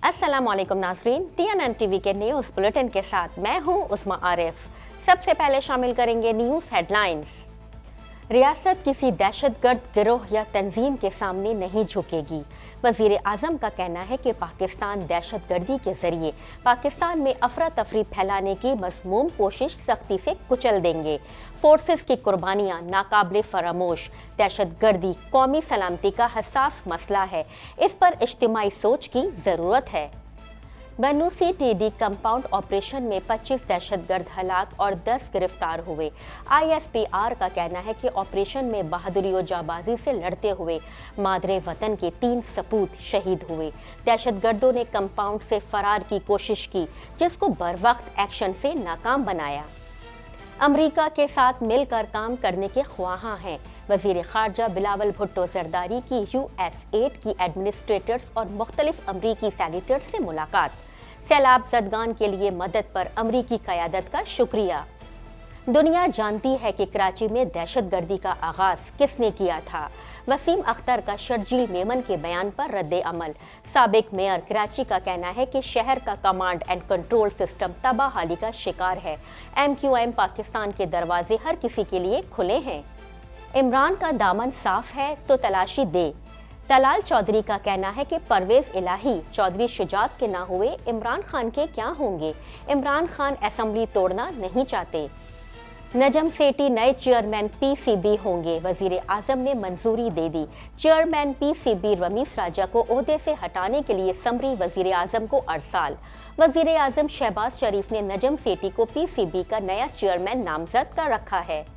अस्सलाम वालेकुम नाज़रीन, TNN टीवी के न्यूज़ बुलेटिन के साथ मैं हूं उस्मा आरिफ। सबसे पहले शामिल करेंगे न्यूज़ हेडलाइंस। रियासत किसी दहशतगर्द गिरोह या तंजीम के सामने नहीं झुकेगी। वज़ीर आज़म का कहना है कि पाकिस्तान दहशतगर्दी के ज़रिए पाकिस्तान में अफरा तफरी फैलाने की मज़मूम कोशिश सख्ती से कुचल देंगे। फोर्सेस की कुर्बानियाँ नाकाबिले फरामोश। दहशतगर्दी कौमी सलामती का हसास मसला है, इस पर इज्तिमाई सोच की ज़रूरत है। बनूसी टीडी कंपाउंड ऑपरेशन में 25 दहशतगर्द हलाक और 10 गिरफ्तार हुए। ISPR का कहना है कि ऑपरेशन में बहादुरी और जाबाजी से लड़ते हुए मादरे वतन के 3 सपूत शहीद हुए। दहशतगर्दों ने कंपाउंड से फरार की कोशिश की, जिसको बरवक्त एक्शन से नाकाम बनाया। अमरीका के साथ मिलकर काम करने के ख्वाहां हैं। वज़ीर ख़ारजा बिलावल भुट्टो ज़रदारी की US-8 की एडमिनिस्ट्रेटर्स और मुख्तलिफ अमरीकी सैनिटर्स से मुलाकात। सैलाब ज़दगान के लिए मदद पर अमरीकी क़यादत का शुक्रिया। दुनिया जानती है कि कराची में दहशतगर्दी का आगाज़ किसने किया था। वसीम अख्तर का शर्जील मेमन के बयान पर रद्द अमल। साबिक मेयर कराची का कहना है कि शहर का कमांड एंड कंट्रोल सिस्टम तबाहाली का शिकार है। MQM पाकिस्तान के दरवाजे हर किसी के लिए खुले हैं। इमरान का दामन साफ है तो तलाशी दे। तलाल चौधरी का कहना है कि परवेज इलाही चौधरी शुजात के ना हुए इमरान खान के क्या होंगे। इमरान खान असेंबली तोड़ना नहीं चाहते। नजम सेठी नए चेयरमैन PCB होंगे। वजीर आजम ने मंजूरी दे दी। चेयरमैन PCB रमीस राजा को ओहदे से हटाने के लिए समरी वजीर आजम को अरसाल। वजीर आजम शहबाज शरीफ ने नजम सेठी को PCB का नया चेयरमैन नामजद कर रखा है।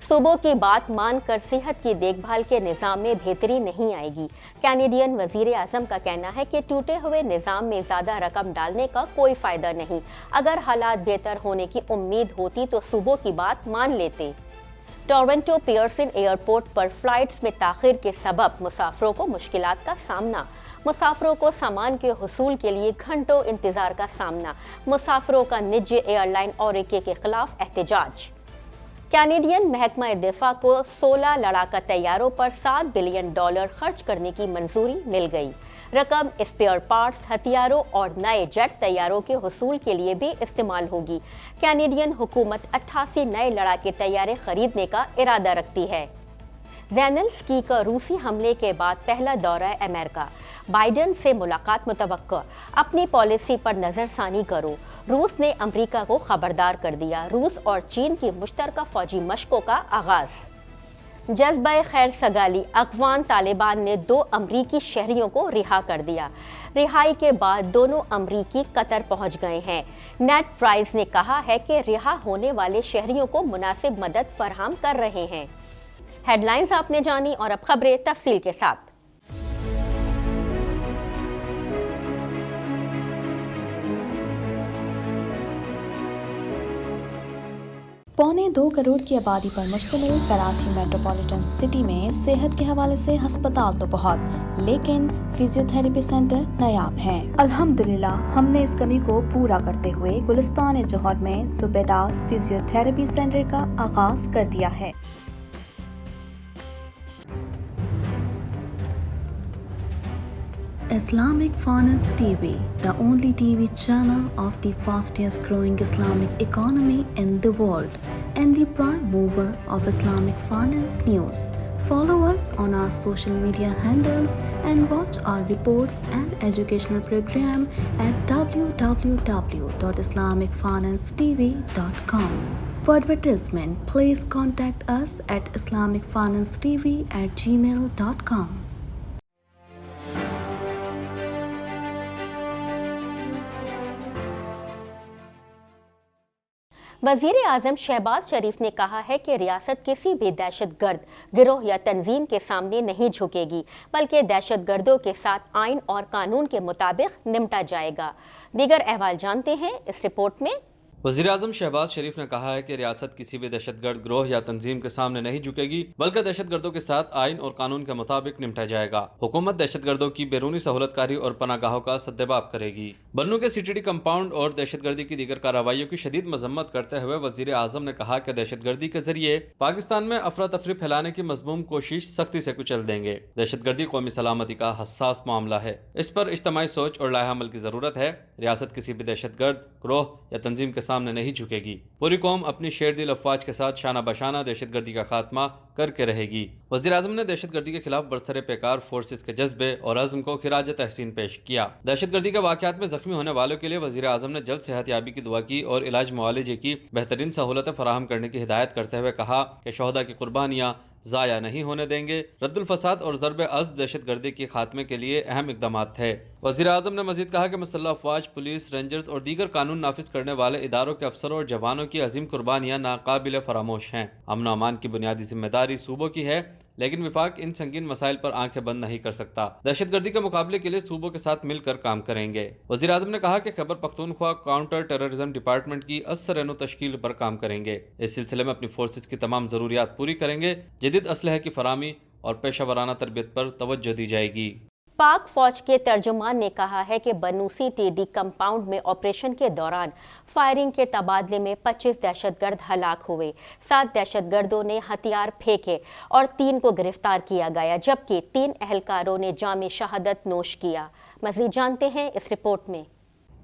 सूबों की बात मानकर सेहत की देखभाल के निज़ाम में बेहतरी नहीं आएगी। कैनेडियन वज़ीर आज़म का कहना है कि टूटे हुए निज़ाम में ज़्यादा रकम डालने का कोई फ़ायदा नहीं। अगर हालात बेहतर होने की उम्मीद होती तो सूबों की बात मान लेते। टोरंटो पियर्सन एयरपोर्ट पर फ्लाइट्स में ताख़ीर के सबब मुसाफिरों को मुश्किलात का सामना। मुसाफिरों को सामान के हुसूल के लिए घंटों इंतज़ार का सामना। मुसाफिरों का निजी एयरलाइन ऑरिके के खिलाफ एहतजाज। कैनेडियन महकमा दिफा को 16 लड़ाका तैयारों पर $7 बिलियन खर्च करने की मंजूरी मिल गई। रकम स्पेयर पार्ट्स, हथियारों और नए जेट तैयारों के हुसूल के लिए भी इस्तेमाल होगी। कैनेडियन हुकूमत 88 नए लड़ाके तैयारे खरीदने का इरादा रखती है। ज़ेलेंस्की का रूसी हमले के बाद पहला दौरा अमेरिका। बाइडन से मुलाकात मुतवक्को। अपनी पॉलिसी पर नज़रसानी करो। रूस ने अमेरिका को खबरदार कर दिया। रूस और चीन की मुश्तरका फौजी मशकों का आगाज़। जज्बा खैर सगाली। अफगान तालिबान ने 2 अमरीकी शहरियों को रिहा कर दिया। रिहाई के बाद दोनों अमरीकी कतर पहुंच गए हैं। नेड प्राइस ने कहा है कि रिहा होने वाले शहरियों को मुनासिब मदद फराहम कर रहे हैं। हेडलाइंस आपने जानी और अब खबरें तफसील के साथ। पौने 2 करोड़ की आबादी पर मुश्तमिल कराची मेट्रोपॉलिटन सिटी में सेहत के हवाले से हस्पताल तो बहुत, लेकिन फिजियोथेरेपी सेंटर नायाब हैं। अल्हम्दुलिल्लाह हमने इस कमी को पूरा करते हुए गुलिस्तान जौहर में ज़ुबैदास फिजियोथेरेपी सेंटर का आगाज कर दिया है। Islamic Finance TV, the only TV channel of the fastest growing Islamic economy in the world and the prime mover of Islamic finance news. Follow us on our social media handles and watch our reports and educational program at www.islamicfinancetv.com. For advertisement, please contact us at islamicfinancetv@gmail.com. वज़ीर आज़म शहबाज शरीफ ने कहा है कि रियासत किसी भी दहशतगर्द गिरोह या तंजीम के सामने नहीं झुकेगी, बल्कि दहशतगर्दों के साथ आइन और कानून के मुताबिक निपटा जाएगा। दीगर अहवाल जानते हैं इस रिपोर्ट में। वज़ीर आज़म शहबाज शरीफ ने कहा है कि रियासत किसी भी दहशतगर्द ग्रोह या तंजीम के सामने नहीं झुकेगी, बल्कि दहशतगर्दों के साथ आइन और कानून के मुताबिक निपटा जाएगा। हुकूमत दहशतगर्दों की बैरूनी सहूलतकारी और पनागाहों का सद्देबाब करेगी। बन्नू के सीटीडी कंपाउंड और दहशतगर्दी की दीगर कार्रवाइयों की शदीद मजम्मत करते हुए वज़ीर आज़म ने कहा कि दहशतगर्दी के जरिए पाकिस्तान में अफरा तफरी फैलाने की मज़मूम कोशिश सख्ती से कुचल देंगे। दहशतगर्दी कौमी सलामती का हसास मामला है, इस पर इज्तमाई सोच और लाहे अमल की ज़रूरत है। रियासत किसी भी दहशतगर्द ग्रोह या तंजीम के सामने नहीं झुकेगी। पूरी कौम अपनी शेर दिल अफवाज के साथ शाना बशाना दहशतगर्दी का खात्मा करके रहेगी। वज़ीर आज़म ने दहशतगर्दी के खिलाफ बरसरे पेकार फोर्सेस के जज्बे और अज़्म को खिराज तहसीन पेश किया। दहशतगर्दी के वाक़यात में जख्मी होने वालों के लिए वज़ीर आज़म ने जल्द सेहतयाबी की दुआ की और इलाज मुआलजे की बेहतरीन सहूलतें फराहम करने की हिदायत करते हुए कहा कि शहदा की कुर्बानियाँ ज़ाया नहीं होने देंगे। रद्दुल फसाद और ज़रब अज़्ब दहशतगर्दी के खात्मे के लिए अहम इक़दाम थे। वज़ीर आज़म ने मज़ीद कहा कि मुसल्लह अफ़वाज, पुलिस, रेंजर्स और दीगर कानून नाफिज करने वाले इदारों के अफसरों और जवानों की अजीम कुर्बानियाँ नाकाबिल फरामोश हैं। अमन अमान की बुनियादी जिम्मेदारी सूबों की है, लेकिन विफाक इन संगीन मसाइल पर आंखें बंद नहीं कर सकता। दहशतगर्दी के मुकाबले के लिए सूबों के साथ मिलकर काम करेंगे। वज़ीर आज़म ने कहा कि Khyber Pakhtunkhwa counter terrorism department की असर तश्कील पर काम करेंगे। इस सिलसिले में अपनी फोर्सेस की तमाम ज़रूरियात पूरी करेंगे। जदीद असलहे की फरामी और पेशा वराना तरबियत पर तवज्जो दी जाएगी। पाक फौज के तर्जुमान ने कहा है कि बन्नू सीटीडी कंपाउंड में ऑपरेशन के दौरान फायरिंग के तबादले में 25 दहशतगर्द हलाक हुए। 7 दहशतगर्दों ने हथियार फेंके और 3 को गिरफ्तार किया गया, जबकि 3 अहलकारों ने जाम शहादत नोश किया। मज़ीद जानते हैं इस रिपोर्ट में।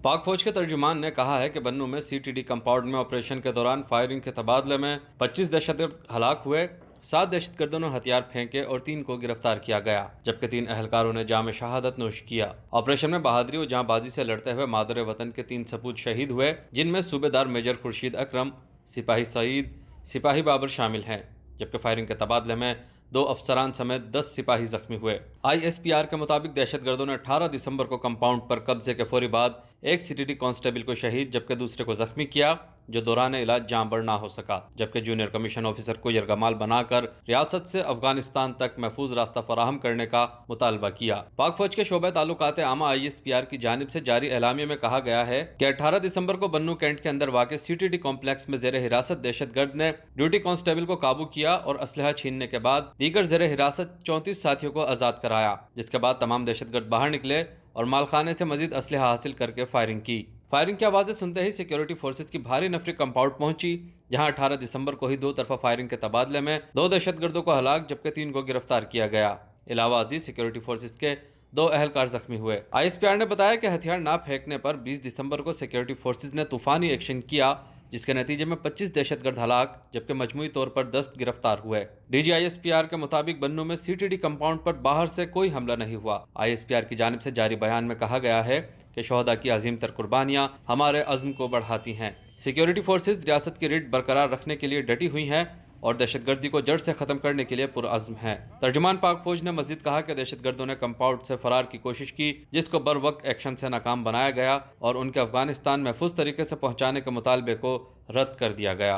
पाक फौज के तर्जुमान ने कहा है कि बन्नू में सीटीडी कंपाउंड में ऑपरेशन के दौरान फायरिंग के तबादले में 25 दहशतगर्द हलाक हुए। 7 दहशतगर्दों ने हथियार फेंके और 3 को गिरफ्तार किया गया, जबकि 3 अहलकारों ने जाम शहादत नोश किया। ऑपरेशन में बहादुरी और जांबाजी से लड़ते हुए मादर वतन के 3 सपूत शहीद हुए, जिनमें सूबेदार मेजर खुर्शीद अकरम, सिपाही सईद, सिपाही बाबर शामिल हैं, जबकि फायरिंग के तबादले में 2 अफसरान समेत 10 सिपाही जख्मी हुए। ISPR के मुताबिक दहशतगर्दों ने 18 दिसंबर को कंपाउंड पर कब्जे के फौरी बाद एक सीटीडी कांस्टेबल को शहीद जबकि दूसरे को जख्मी किया, जो दौरान इलाज जान बर ना हो सका, जबकि जूनियर कमीशन ऑफिसर को यरगमाल बनाकर रियासत से अफगानिस्तान तक महफूज रास्ता फराहम करने का मुतालबा किया। पाक फौज के शोबे ताल्लुकात आमा ISPR की जानिब से जारी एलामिया में कहा गया है कि 18 दिसंबर को बन्नू कैंट के अंदर वाक़ सीटीडी कॉम्प्लेक्स में ज़ेर हिरासत दहशतगर्द ने ड्यूटी कांस्टेबल को काबू किया और असलहा छीनने के बाद दीगर ज़ेर हिरासत 34 साथियों को आज़ाद कराया, जिसके बाद तमाम दहशतगर्द बाहर निकले और मालखाने से मजीद असलहा हासिल करके फायरिंग की। फायरिंग की आवाज़ें सुनते ही सिक्योरिटी फोर्सेस की भारी नफरी कंपाउंड पहुंची, जहां 18 दिसंबर को ही 2 तरफा फायरिंग के तबादले में 2 दहशतगर्दों को हलाक जबकि 3 को गिरफ्तार किया गया। इलावा अजीज सिक्योरिटी फोर्सेस के 2 अहलकार जख्मी हुए। ISPR ने बताया कि हथियार ना फेंकने पर 20 दिसंबर को सिक्योरिटी फोर्सेस ने तूफानी एक्शन किया, जिसके नतीजे में 25 दहशतगर्द हलाक जबकि मजमूई तौर पर 10 गिरफ्तार हुए। DG ISPR के मुताबिक बन्नू में सीटीडी कंपाउंड पर बाहर से कोई हमला नहीं हुआ। ISPR की जानिब से जारी बयान में कहा गया है कि शहदा की अजीम तर कुर्बानियाँ हमारे अज़्म को बढ़ाती हैं। सिक्योरिटी फोर्सेज रियासत की रिट बरकरार रखने के लिए डटी हुई हैं और दहशतगर्दी को जड़ से ख़त्म करने के लिए पुरअज़्म है। तर्जुमान पाक फौज ने मज़ीद कहा कि दहशतगर्दों ने कंपाउंड से फरार की कोशिश की, जिसको बर वक्त एक्शन से नाकाम बनाया गया और उनके अफगानिस्तान महफूज तरीके से पहुँचाने के मुतालबे को रद्द कर दिया गया।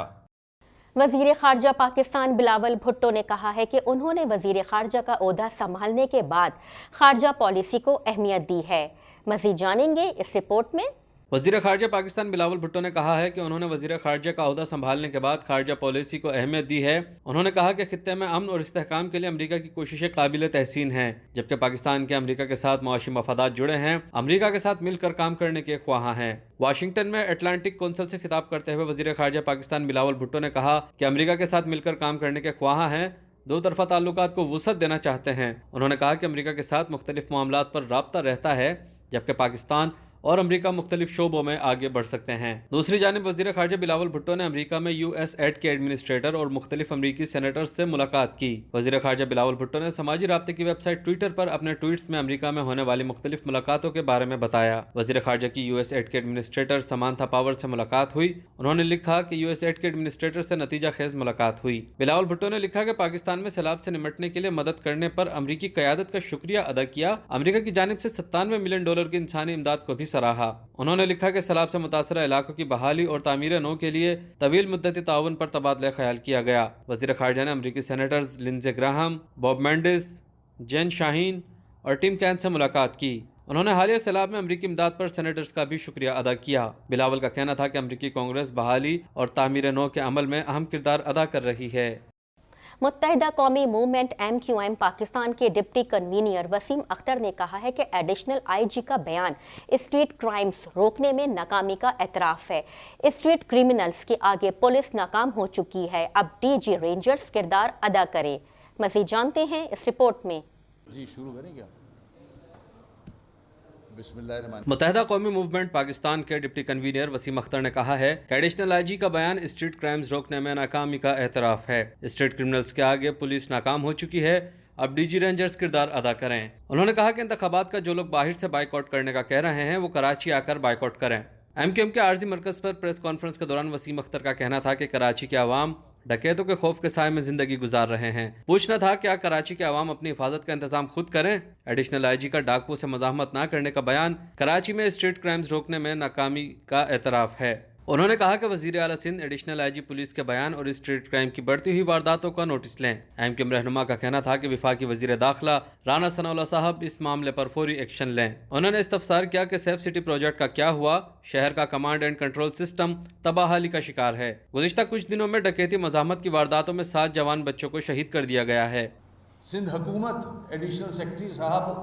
वज़ीर ख़ारजा पाकिस्तान बिलावल भुट्टो ने कहा है कि उन्होंने वज़ीर ख़ारजा का ओहदा संभालने के बाद ख़ारजा पॉलिसी को अहमियत दी है। मज़ीद जानेंगे इस रिपोर्ट में। वज़ीर ख़ारजा पाकिस्तान बिलावल भुट्टो ने कहा है कि उन्होंने वज़ीर ख़ारजा का ओहदा संभालने के बाद ख़ारजा पॉलिसी को अहमियत दी है। उन्होंने कहा कि खित्ते में अमन और इस्तेहकाम के लिए अमरीका की कोशिशें काबिल तहसीन हैं, जबकि पाकिस्तान के अमरीका के साथ मुआशी मफादात जुड़े हैं। अमरीका के साथ मिलकर काम करने के ख्वाहां हैं। वाशिंगटन में अटलांटिक कौंसिल से खिताब करते हुए वज़ीर ख़ारजा पाकिस्तान बिलावल भुट्टो ने कहा कि अमरीका के साथ मिलकर काम करने के ख्वाहां हैं, 2 तरफा ताल्लुकात को वुसअत देना चाहते हैं। उन्होंने कहा कि अमरीका के साथ मुख्तलिफ मामलात पर राब्ता रहता है, जबकि पाकिस्तान और अमरीका मुख्तलिफ शोबों में आगे बढ़ सकते हैं। दूसरी जानिब वज़ीर ख़ारजा बिलावल भुट्टो ने अमरीका में USAID के एडमिनिस्ट्रेटर और मुख्तलिफ अमरीकी सेनेटर्स से मुलाकात की। वज़ीर ख़ारजा बिलावल भुट्टो ने समाजी राब्ते की वेबसाइट ट्विटर पर अपने ट्वीट्स में अमरीका में होने वाली मुख्तलिफ मुलाकातों के बारे में बताया। वज़ीर ख़ारजा की USAID के एडमिनिस्ट्रेटर समांथा पावर से मुलाकात हुई। उन्होंने लिखा कि USAID के एडमिनिस्ट्रेटर से नतीजा खेज मुलाकात हुई। बिलावल भुट्टो ने लिखा कि पाकिस्तान में सैलाब से निपटने के लिए मदद करने पर अमरीकी क़यादत का शुक्रिया अदा किया। अमरीका की जानिब से $97 मिलियन की इंसानी इमदाद को भी सराहा। उन्होंने लिखा कि सैलाब से मुतासरा इलाकों की बहाली और तामीर नौ के लिए तवील मुद्दती ताउन पर तबादला ख्याल किया गया। वज़ीर ख़ारजा ने अमरीकी senators Lindsey Graham, Bob Menendez, Jeanne Shaheen और टिम कैन से मुलाकात की। انہوں نے حالیہ سیلاب میں امریکی امداد پر سینیٹرز کا بھی شکریہ ادا کیا۔ بلاول کا کہنا تھا کہ امریکی کانگریس بحالی اور تعمیر نو کے عمل میں اہم کردار ادا کر رہی ہے۔ متحدہ قومی موومنٹ MQM پاکستان کے ڈپٹی کنوینر وسیم اختر نے کہا ہے کہ ایڈیشنل IG کا بیان اسٹریٹ کرائمز روکنے میں ناکامی کا اعتراف ہے۔ اسٹریٹ کرمنلز کے آگے پولیس ناکام ہو چکی ہے، اب DG رینجرز کردار ادا کرے۔ مزید جانتے ہیں اس رپورٹ میں۔ جی شروع کریں کیا؟ بسم اللہ الرحمن۔ متحدہ قومی موومنٹ پاکستان کے ڈپٹی کنوینر وسیم اختر نے کہا ہے کہ ایڈیشنل IG کا بیان اسٹریٹ کرائمز روکنے میں ناکامی کا اعتراف ہے۔ اسٹریٹ کرمنلز کے آگے پولیس ناکام ہو چکی ہے، اب DG رینجرز کردار ادا کریں۔ انہوں نے کہا کہ انتخابات کا جو لوگ باہر سے بائیک آؤٹ کرنے کا کہہ رہے ہیں وہ کراچی آ کر بائیک آؤٹ کریں۔ MQM کے عارضی مرکز پر پریس کانفرنس کے دوران وسیم اختر کا کہنا تھا کہ کراچی کے عوام ڈکیتوں کے خوف کے سائے میں زندگی گزار رہے ہیں۔ پوچھنا تھا کیا کراچی کے عوام اپنی حفاظت کا انتظام خود کریں؟ ایڈیشنل IG کا ڈاکو سے مزاحمت نہ کرنے کا بیان کراچی میں اسٹریٹ کرائمز روکنے میں ناکامی کا اعتراف ہے۔ انہوں نے کہا کہ وزیر اعلیٰ سندھ ایڈیشنل IG پولیس کے بیان اور اسٹریٹ کرائم کی بڑھتی ہوئی وارداتوں کا نوٹس لیں۔ MQM رہنما کا کہنا تھا کہ وفاقی وزیر داخلہ رانا ثناء اللہ صاحب اس معاملے پر فوری ایکشن لیں۔ انہوں نے استفسار کیا کہ سیف سٹی پروجیکٹ کا کیا ہوا؟ شہر کا کمانڈ اینڈ کنٹرول سسٹم تباہی کا شکار ہے۔ گزشتہ کچھ دنوں میں ڈکیتی مزاحمت کی وارداتوں میں 7 جوان بچوں کو شہید کر دیا گیا ہے۔ سندھ حکومت ایڈیشنل سیکرٹری صاحب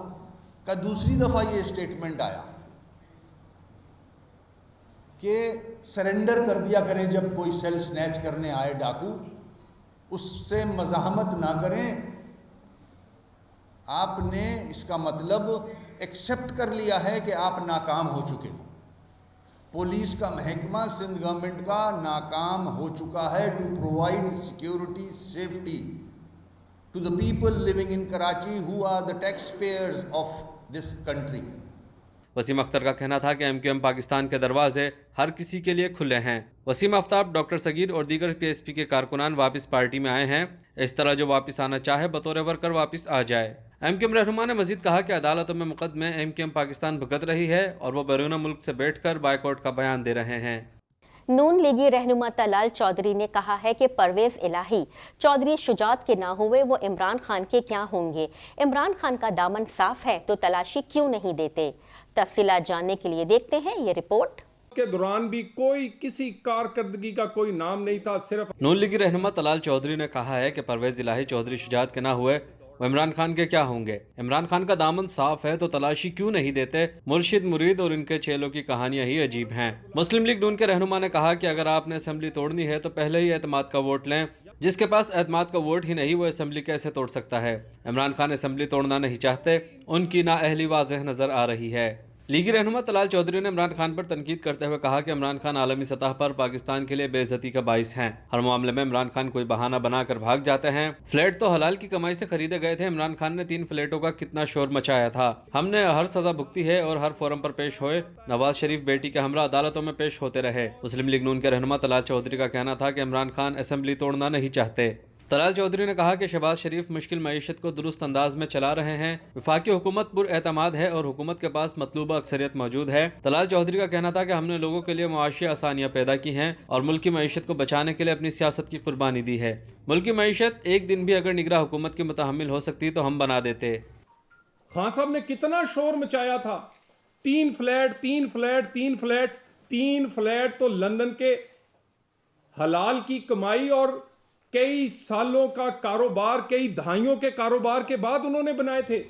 کا دوسری دفعہ یہ اسٹیٹمنٹ آیا کہ سرنڈر کر دیا کریں جب کوئی سیل سنیچ کرنے آئے ڈاکو، اس سے مزاحمت نہ کریں۔ آپ نے اس کا مطلب ایکسیپٹ کر لیا ہے کہ آپ ناکام ہو چکے ہو۔ پولیس کا محکمہ سندھ گورنمنٹ کا ناکام ہو چکا ہے to provide security safety to the people living in Karachi who are the tax payers of this country. Wasim Akhtar کا کہنا تھا کہ MQM پاکستان کے دروازے ہر کسی کے لیے کھلے ہیں۔ وسیم آفتاب، ڈاکٹر صغیر اور دیگر PSP کے کارکنان واپس پارٹی میں آئے ہیں، اس طرح جو واپس آنا چاہے بطور ورکر واپس آ جائے۔ MQM رہنما نے مزید کہا کہ عدالتوں میں مقدمے MQM پاکستان بھگت رہی ہے اور وہ بیرون ملک سے بیٹھ کر بائیک آؤٹ کا بیان دے رہے ہیں۔ نون لیگی رہنما طلال چودھری نے کہا ہے کہ پرویز الہی چودھری شجاعت کے نہ ہوئے وہ عمران خان کے کیا ہوں گے؟ عمران خان کا دامن صاف ہے تو تلاشی کیوں نہیں دیتے؟ تفصیلات جاننے کے لیے دیکھتے ہیں یہ رپورٹ۔ کے دوران بھی کوئی کسی کارکردگی کا کوئی نام نہیں تھا، صرف نون لیگی رہنما طلال چودھری نے کہا ہے کہ پرویز الہی چودھری شجاعت کے نہ ہوئے وہ عمران خان کے کیا ہوں گے؟ عمران خان کا دامن صاف ہے تو تلاشی کیوں نہیں دیتے؟ مرشد مرید اور ان کے چیلوں کی کہانیاں ہی عجیب ہیں۔ مسلم لیگ نون کے رہنما نے کہا کہ اگر آپ نے اسمبلی توڑنی ہے تو پہلے ہی اعتماد کا ووٹ لیں۔ جس کے پاس اعتماد کا ووٹ ہی نہیں وہ اسمبلی کیسے توڑ سکتا ہے؟ عمران خان اسمبلی توڑنا نہیں چاہتے، ان کی نااہلی واضح نظر آ رہی ہے۔ لیگی رہنما طلال چودھری نے عمران خان پر تنقید کرتے ہوئے کہا کہ عمران خان عالمی سطح پر پاکستان کے لیے بے عزتی کا باعث ہیں۔ ہر معاملے میں عمران خان کوئی بہانہ بنا کر بھاگ جاتے ہیں۔ فلیٹ تو حلال کی کمائی سے خریدے گئے تھے۔ عمران خان نے 3 فلیٹوں کا کتنا شور مچایا تھا۔ ہم نے ہر سزا بھگتی ہے اور ہر فورم پر پیش ہوئے۔ نواز شریف بیٹی کے ہمراہ عدالتوں میں پیش ہوتے رہے۔ مسلم لیگ نون کے رہنما طلال چودھری کا کہنا تھا کہ عمران خان اسمبلی توڑنا نہیں چاہتے۔ طلال چودھری نے کہا کہ شہباز شریف مشکل معیشت کو درست انداز میں چلا رہے ہیں۔ وفاقی حکومت پر اعتماد ہے اور حکومت کے پاس مطلوبہ اکثریت موجود ہے۔ طلال چودھری کا کہنا تھا کہ ہم نے لوگوں کے لیے معاشی آسانیاں پیدا کی ہیں اور ملکی معیشت کو بچانے کے لیے اپنی سیاست کی قربانی دی ہے۔ ملکی معیشت ایک دن بھی اگر نگراں حکومت کی متحمل ہو سکتی تو ہم بنا دیتے۔ خان صاحب نے کتنا شور مچایا تھا، 3 فلیٹ 3 فلیٹ 3 فلیٹ 3 فلیٹ تو لندن کے حلال کی کمائی اور کئی سالوں کا کاروبار، کئی دہائیوں کے کاروبار کے بعد انہوں نے بنائے تھے۔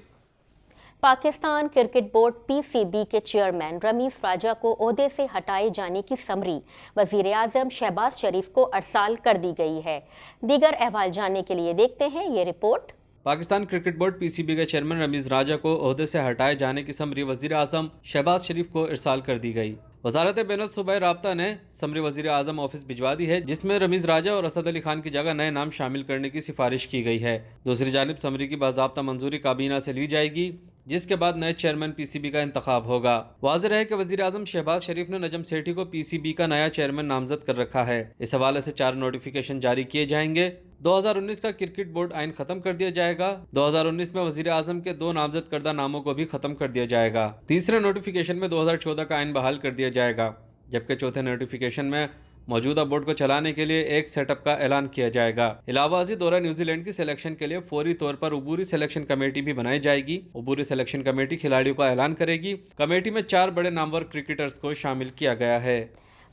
پاکستان کرکٹ بورڈ PCB کے چیئرمین رمیز راجہ کو عہدے سے ہٹائے جانے کی سمری وزیر اعظم شہباز شریف کو ارسال کر دی گئی ہے۔ دیگر احوال جاننے کے لیے دیکھتے ہیں یہ report. Pakistan cricket board PCB کے چیئرمین رمیز راجہ کو عہدے سے ہٹائے جانے کی سمری وزیر اعظم شہباز شریف کو ارسال کر دی گئی۔ وزارت بین الصوبائی رابطہ نے سمری وزیر اعظم آفس بھجوا دی ہے، جس میں رمیز راجہ اور اسد علی خان کی جگہ نئے نام شامل کرنے کی سفارش کی گئی ہے۔ دوسری جانب سمری کی باضابطہ منظوری کابینہ سے لی جائے گی، جس کے بعد نئے چیئرمین PCB کا انتخاب ہوگا۔ واضح ہے کہ وزیر اعظم شہباز شریف نے نجم سیٹھی کو PCB کا نیا چیئرمین نامزد کر رکھا ہے۔ اس حوالے سے 4 نوٹیفیکیشن جاری کیے جائیں گے۔ 2019 کا کرکٹ بورڈ آئین ختم کر دیا جائے گا۔ 2019 میں وزیر اعظم کے 2 نامزد کردہ ناموں کو بھی ختم کر دیا جائے گا۔ تیسرے نوٹیفیکیشن میں 2014 کا آئین بحال کر دیا جائے گا، جبکہ چوتھے نوٹیفیکیشن میں موجودہ بورڈ کو چلانے کے لیے ایک سیٹ اپ کا اعلان کیا جائے گا۔ علاوہ ازیں دورہ نیوزی لینڈ کی سلیکشن کے لیے فوری طور پر عبوری سلیکشن کمیٹی بھی بنائی جائے گی۔ عبوری سلیکشن کمیٹی کھلاڑیوں کا اعلان کرے گی۔ کمیٹی میں 4 بڑے نامور کرکٹرز کو شامل کیا گیا ہے۔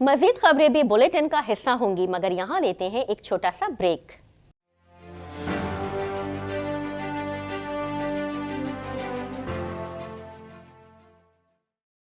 مزید خبریں بھی بلیٹن کا حصہ ہوں گی، مگر یہاں لیتے ہیں ایک چھوٹا سا بریک۔